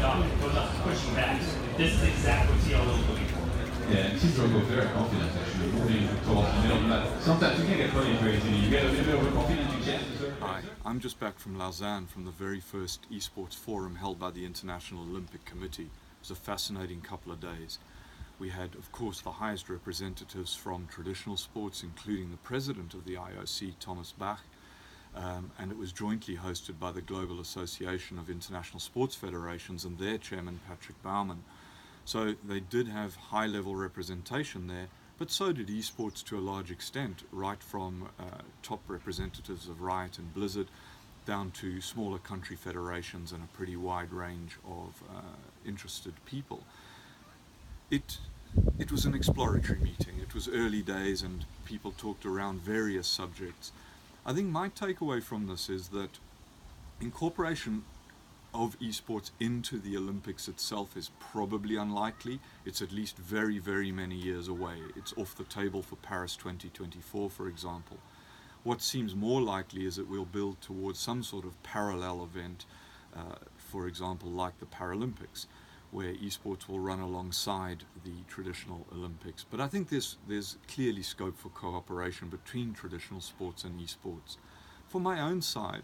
stuff, it goes up pushing back. This is exactly what TL is looking for. Yeah, it seems to go very confident actually. Moving towards the middle, but sometimes you can get caught into it. You get a little bit overconfident, you can't. Hi, I'm just back from Lausanne from the very first Esports forum held by the International Olympic Committee. It was a fascinating couple of days. We had, of course, the highest representatives from traditional sports, including the president of the IOC, Thomas Bach, and it was jointly hosted by the Global Association of International Sports Federations and their chairman, Patrick Baumann. So they did have high-level representation there, but so did esports to a large extent, right from top representatives of Riot and Blizzard down to smaller country federations and a pretty wide range of interested people. It was an exploratory meeting. It was early days and people talked around various subjects. I think my takeaway from this is that incorporation of esports into the Olympics itself is probably unlikely. It's at least very, very many years away. It's off the table for Paris 2024, for example. What seems more likely is that we'll build towards some sort of parallel event, for example, like the Paralympics, where esports will run alongside the traditional Olympics. But I think there's clearly scope for cooperation between traditional sports and esports. For my own side,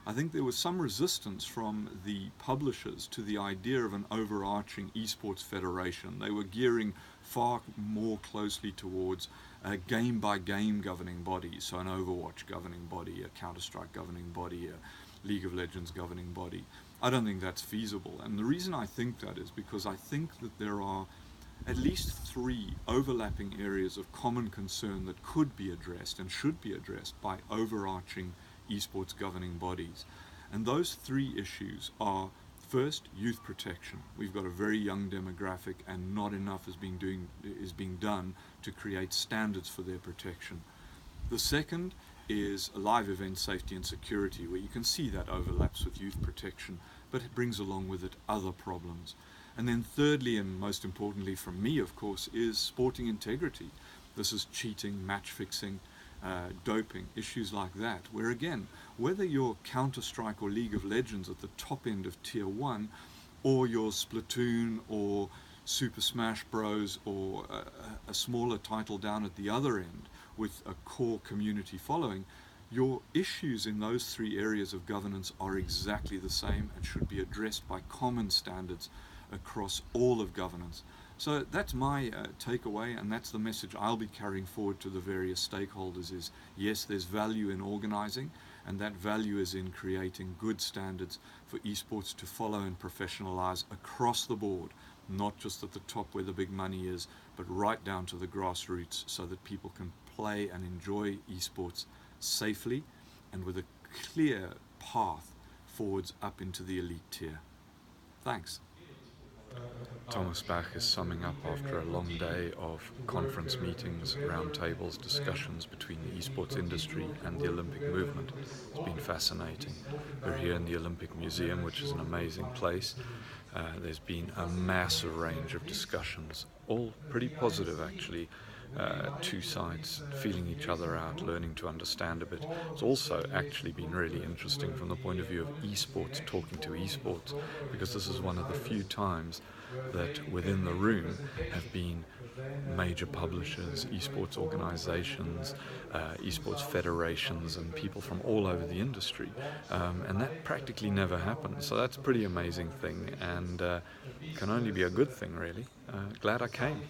I think there was some resistance from the publishers to the idea of an overarching esports federation. They were gearing far more closely towards a game-by-game governing body, so an Overwatch governing body, a Counter-Strike governing body, a League of Legends governing body. I don't think that's feasible, and the reason I think that is because I think that there are at least 3 overlapping areas of common concern that could be addressed and should be addressed by overarching esports governing bodies. And those 3 issues are, first, youth protection. We've got a very young demographic and not enough is being done to create standards for their protection. The second is live event safety and security, where you can see that overlaps with youth protection, but it brings along with it other problems. And then thirdly, and most importantly for me, of course, is sporting integrity. This is cheating, match fixing, doping, issues like that, where again, whether you're Counter-Strike or League of Legends at the top end of Tier 1, or you're Splatoon or Super Smash Bros, or a smaller title down at the other end with a core community following, your issues in those 3 areas of governance are exactly the same and should be addressed by common standards across all of governance. So that's my takeaway, and that's the message I'll be carrying forward to the various stakeholders is, yes, there's value in organizing, and that value is in creating good standards for esports to follow and professionalize across the board, not just at the top where the big money is, but right down to the grassroots so that people can play and enjoy esports safely and with a clear path forwards up into the elite tier. Thanks. Thomas Bach is summing up after a long day of conference meetings, roundtables, discussions between the esports industry and the Olympic movement. It's been fascinating. We're here in the Olympic Museum, which is an amazing place. There's been a massive range of discussions, all pretty positive actually. 2 sides feeling each other out, learning to understand a bit. It's also actually been really interesting from the point of view of esports, talking to esports, because this is one of the few times that within the room have been major publishers, esports organizations, esports federations, and people from all over the industry, and that practically never happens. So that's a pretty amazing thing, and can only be a good thing really. Glad I came.